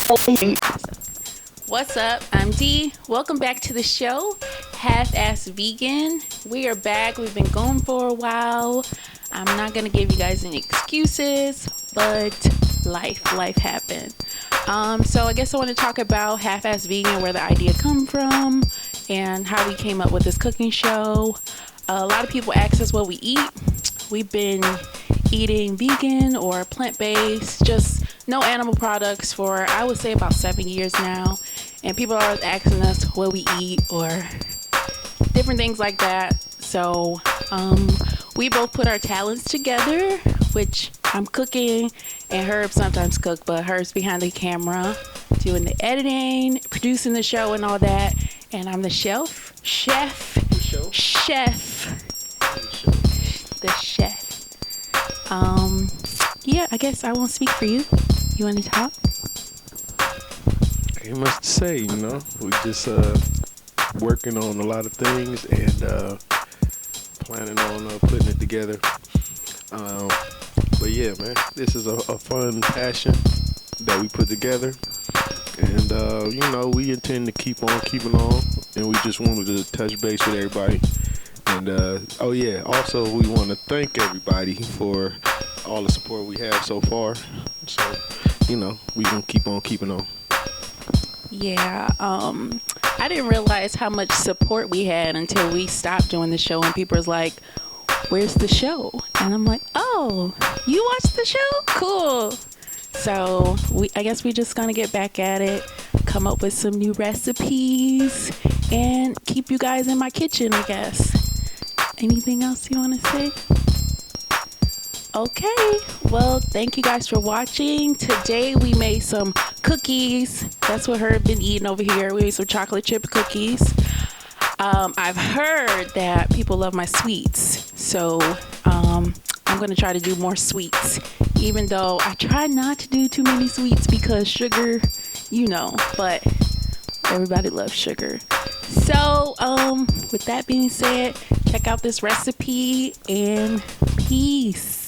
What's up? I'm Dee. Welcome back to the show, Half-Ass Vegan. We are back. We've been going for a while. I'm not going to give you guys any excuses, but life happened. So I guess I want to talk about Half-Ass Vegan, where the idea come from, and how we came up with this cooking show. A lot of people ask us what we eat. We've been eating vegan or plant-based, just no animal products for, I would say, about 7 years now. And people are always asking us what we eat or different things like that. So we both put our talents together, which I'm cooking and Herb sometimes cook, but Herb's behind the camera doing the editing, producing the show and all that. And I'm the chef. Yeah, I guess I won't speak for you. You want to talk? Ain't much to say, you know. We just working on a lot of things and planning on putting it together. But yeah, man, this is a fun passion that we put together, and you know, we intend to keep on keeping on, and we just wanted to touch base with everybody. And oh yeah, also we want to thank everybody for all the support we have so far. So, you know, we gonna keep on keeping on. Yeah, I didn't realize how much support we had until we stopped doing the show, and people was like, "Where's the show?" And I'm like, "Oh, you watched the show? Cool." So I guess we just gonna get back at it, come up with some new recipes, and keep you guys in my kitchen, I guess. Anything else you want to say? Okay, well, thank you guys for watching. Today we made some cookies. That's what Herb been eating over here. We made some chocolate chip cookies. I've heard that people love my sweets, so I'm going to try to do more sweets, even though I try not to do too many sweets because sugar, you know, but everybody loves sugar. So with that being said, check out this recipe and peace.